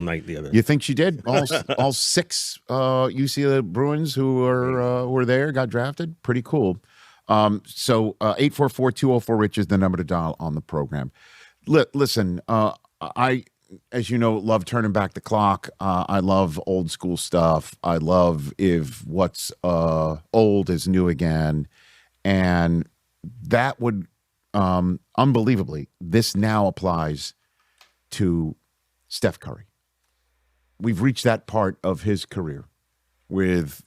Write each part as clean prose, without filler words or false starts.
night the other. You think she did? All six UC Bruins who were there got drafted. Pretty cool. So 844-204-RICH is the number to dial on the program. Listen, I, as you know, love turning back the clock. I love old school stuff. I love if what's old is new again. And that would, unbelievably, this now applies to Steph Curry. We've reached that part of his career with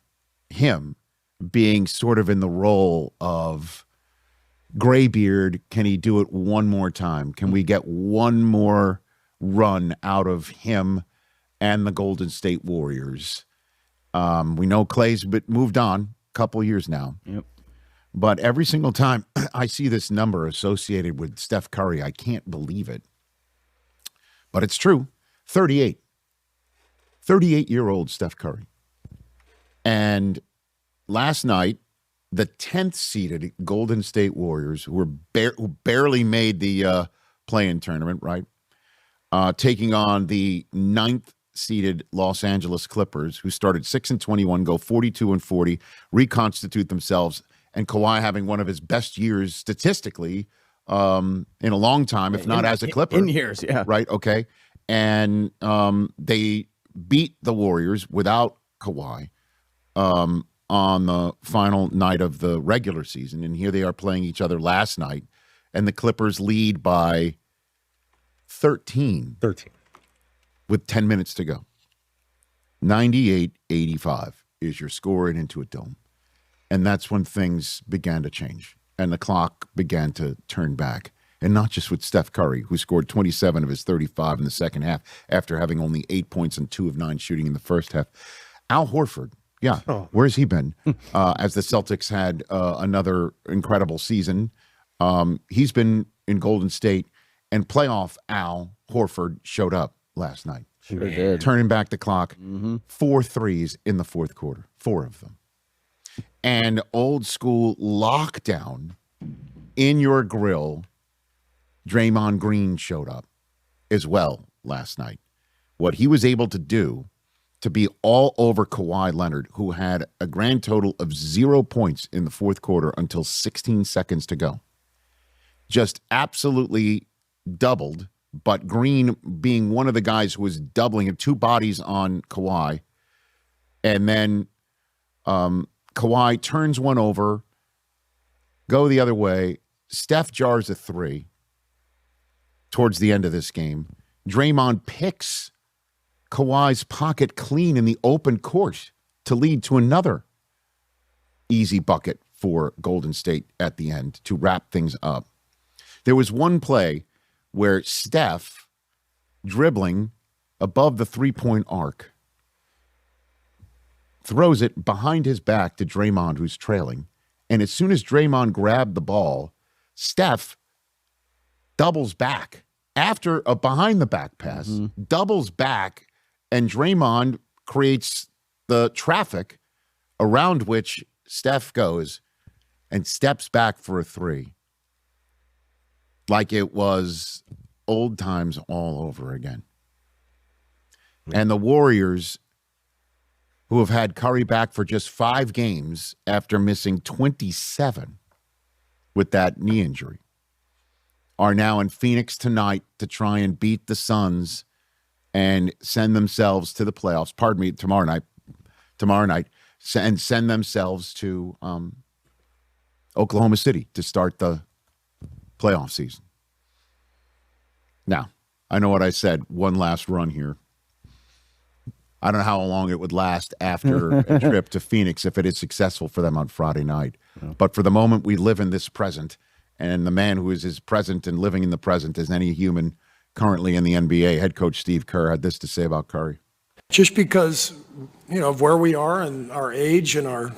him being sort of in the role of graybeard. Can he do it one more time? Can we get one more run out of him and the Golden State Warriors? We know Clay's moved on a couple years now. Yep. But every single time I see this number associated with Steph Curry, I can't believe it. But it's true. 38. 38-year-old Steph Curry. And last night, the 10th seeded Golden State Warriors, who barely made the play-in tournament, right? Taking on the 9th seeded Los Angeles Clippers, who started 6-21, go 42-40, reconstitute themselves, and Kawhi having one of his best years statistically in a long time, if not as a Clipper. In years, yeah. Right, okay. And they beat the Warriors without Kawhi on the final night of the regular season. And here they are playing each other last night, and the Clippers lead by 13. With 10 minutes to go. 98-85 is your score in Intuit Dome. And that's when things began to change. And the clock began to turn back. And not just with Steph Curry, who scored 27 of his 35 in the second half after having only 8 points and 2 of 9 shooting in the first half. Al Horford, where's he been? As the Celtics had another incredible season. He's been in Golden State, and playoff Al Horford showed up last night. Sure did. Turning back the clock, 4 threes in the fourth quarter, 4 of them. And old school lockdown in your grill, Draymond Green showed up as well last night. What he was able to do to be all over Kawhi Leonard, who had a grand total of 0 points in the fourth quarter until 16 seconds to go. Just absolutely doubled, but Green being one of the guys who was doubling, 2 bodies on Kawhi. And then Kawhi turns one over, go the other way. Steph jars a 3 towards the end of this game. Draymond picks Kawhi's pocket clean in the open court to lead to another easy bucket for Golden State at the end to wrap things up. There was one play where Steph, dribbling above the 3-point arc, throws it behind his back to Draymond, who's trailing. And as soon as Draymond grabbed the ball, Steph doubles back after a behind-the-back pass, doubles back, and Draymond creates the traffic around which Steph goes and steps back for a 3. Like it was old times all over again. And the Warriors, who have had Curry back for just 5 games after missing 27 with that knee injury, are now in Phoenix tonight to try and beat the Suns and send themselves to the playoffs. Pardon me, tomorrow night, and send themselves to Oklahoma City to start the playoff season. Now, I know what I said, one last run here. I don't know how long it would last after a trip to Phoenix if it is successful for them on Friday night. Yeah. But for the moment, we live in this present, and the man who is as present and living in the present as any human currently in the NBA, head coach Steve Kerr, had this to say about Curry. Just because, of where we are and our age and our,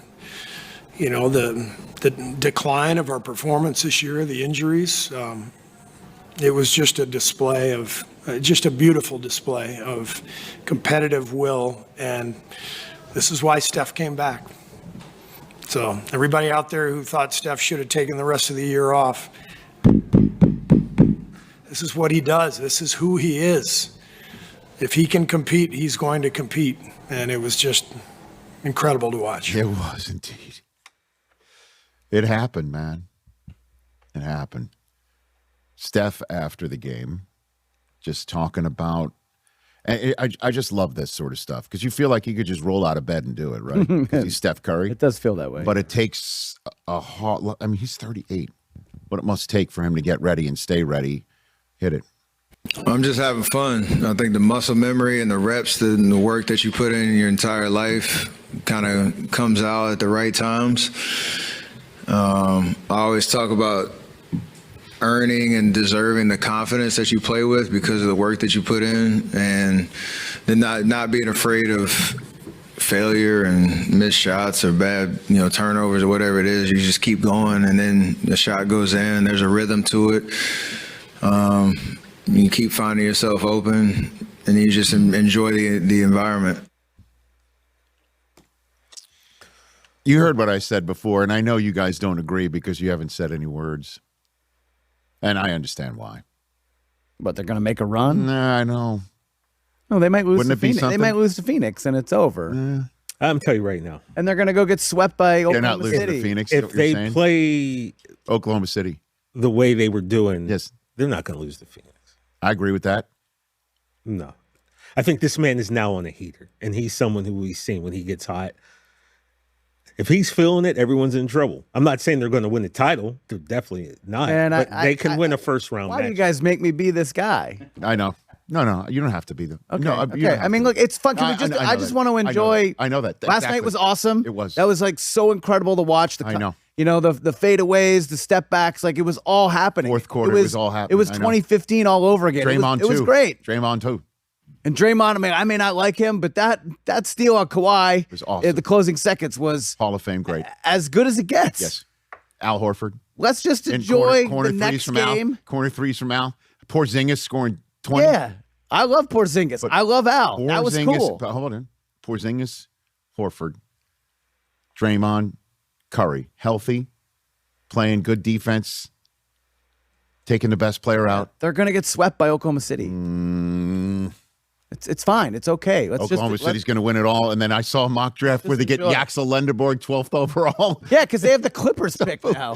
the decline of our performance this year, the injuries, it was just a display of, just a beautiful display of competitive will. And this is why Steph came back. So everybody out there who thought Steph should have taken the rest of the year off, this is what he does. This is who he is. if he can compete, he's going to compete. And it was just incredible to watch. It was indeed. It happened, man. It happened. Steph, after the game, just talking about, I just love this sort of stuff because you feel like he could just roll out of bed and do it, right? Because he's Steph Curry. It does feel that way. But it takes a hard, I mean, he's 38. What it must take for him to get ready and stay ready. Hit it. I'm just having fun. I think the muscle memory and the reps and the work that you put in your entire life kind of comes out at the right times. I always talk about earning and deserving the confidence that you play with because of the work that you put in, and then not being afraid of failure and missed shots or bad, turnovers or whatever it is. You just keep going, and then the shot goes in. There's a rhythm to it. You keep finding yourself open, and you just enjoy the environment. You heard what I said before, and I know you guys don't agree because you haven't said any words. And I understand why. But they're going to make a run? Nah, I know. No, they might lose Wouldn't to it be Phoenix. They something? might lose to Phoenix, and it's over. I'm telling you right now. And they're going to go get swept by They're not Oklahoma losing City. to Phoenix. is If what you're they saying? play Oklahoma City. the way they were doing, Yes. they're not going to lose to Phoenix. I agree with that. No. I think this man is now on a heater, and he's someone who we've seen when he gets hot. If he's feeling it, everyone's in trouble. I'm not saying they're going to win the title. They're definitely not. And but they can win a first-round Why match. do you guys make me be this guy? I know. No, you don't have to be the. Okay. No, you okay. don't have I mean, to. look, it's fun. Can we I just? know I just that. want to enjoy. I know that. Last Exactly. night was awesome. It was. That was like so incredible to watch. I know. The fadeaways, the step backs, like it was all happening. Fourth quarter, it was all happening. It was I know. 2015 all over again. Draymond it was great. Draymond too. And Draymond, I may not like him, but that steal on Kawhi was awesome. at the closing seconds was Hall of Fame great. as good as it gets. Yes. Al Horford. Let's just In enjoy corner the threes next from game. Al. Corner threes from Al. Porzingis scoring 20. Yeah. I love Porzingis. But I love Al. That was cool. But hold on. Porzingis, Horford, Draymond, Curry, healthy, playing good defense, taking the best player out. They're going to get swept by Oklahoma City. It's fine. It's okay. Oklahoma City's going to win it all. And then I saw a mock draft where they get enjoy. Yaxel Lenderborg 12th overall. Yeah, because they have the Clippers pick now.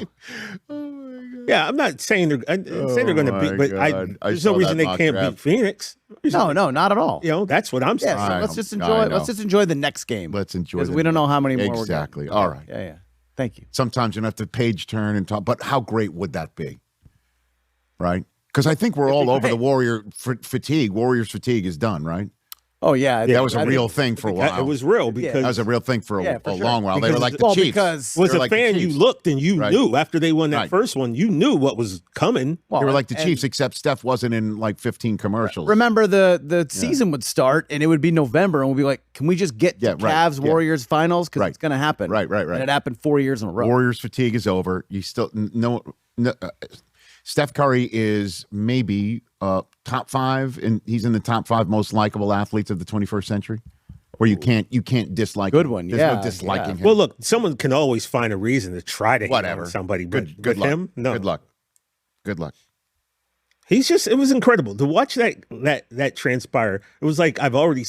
Yeah, I'm not saying they're going to beat, but God. I there's saw no reason that they mock can't draft. beat Phoenix. No, not at all. That's what I'm saying. Yeah, so I let's know. just I enjoy. know. Let's just enjoy the next game. Let's enjoy because the we don't know next- how many more. Exactly. We're getting. All right. Yeah. Thank you. Sometimes you don't have to page turn and talk, but how great would that be? Right? Because I think we're all over the Warrior fatigue. Warriors fatigue is done, right? Oh yeah, That was a real thing for a while. It was real because That was a real thing for a sure. long while. They were like the well, Chiefs. because was They were a like the fan, you Chiefs. looked and you Right. knew after they won that Right. first one, you knew what was coming. well, They were like the and Chiefs, except Steph wasn't in like 15 commercials. Remember the season would start and it would be November and we'd be like, can we just get to Yeah, right. Cavs Yeah. Warriors finals because Right. it's going to happen. Right. And it happened 4 years in a row. Warriors fatigue is over. You still no. Steph Curry is maybe top 5, and he's in the top 5 most likable athletes of the 21st century. Where you can't dislike Good him. one, There's yeah, no disliking him. Well, look, someone can always find a reason to try to hit Whatever. on somebody, but Good with luck. him, no. Good luck. Good luck. It was incredible to watch that transpire. It was like I've already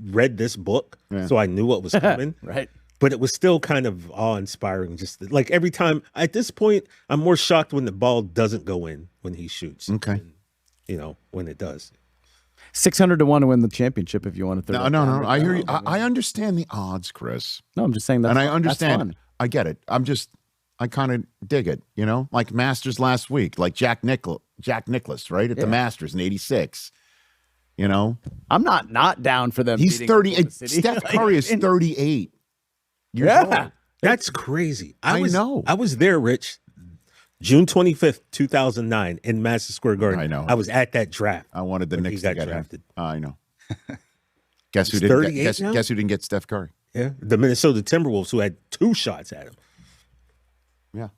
read this book, so I knew what was coming. Right. But it was still kind of awe-inspiring. Just like every time, at this point, I'm more shocked when the ball doesn't go in when he shoots. Okay. than, when it does. 600 to 1 to win the championship if you want to. No. I hear you. I understand the odds, Chris. No, I'm just saying that. And I understand. That's fun. I get it. I kind of dig it, like Masters last week, like Jack Nicklaus, right? At the Masters in 86. I'm not down for them. He's beating 38. Oklahoma City. Steph Curry is 38 years Yeah. old. That's crazy. I know. I was there, Rich. June 25th, 2009 in Madison Square Garden. I know. I was at that draft. I wanted the when he Knicks got to get drafted. him. I know. Guess who He's didn't 38 get, now? guess who didn't get Steph Curry? Yeah. The Minnesota Timberwolves, who had 2 shots at him. Yeah.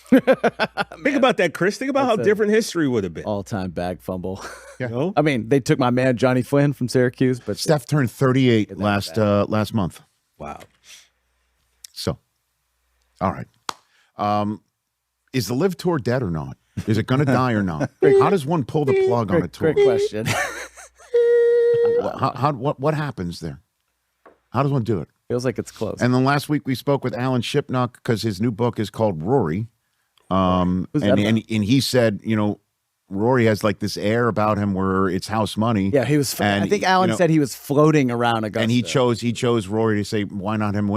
Think about that, Chris. Think about how different history would have been. All-time bag fumble. Yeah. You know? I mean, they took my man Johnny Flynn from Syracuse, but Steph turned 38 last month. Wow. So, all right. Is the Live Tour dead or not? Is it going to die or not? How does one pull the plug on a tour? great question. What happens there? How does one do it? Feels like it's close. And then last week we spoke with Alan Shipnuck because his new book is called Rory. Who's that about? And he said, Rory has like this air about him where it's house money. Yeah, he was. And, I think Alan said he was floating around Augusta. And he chose Rory to say, why not him winning?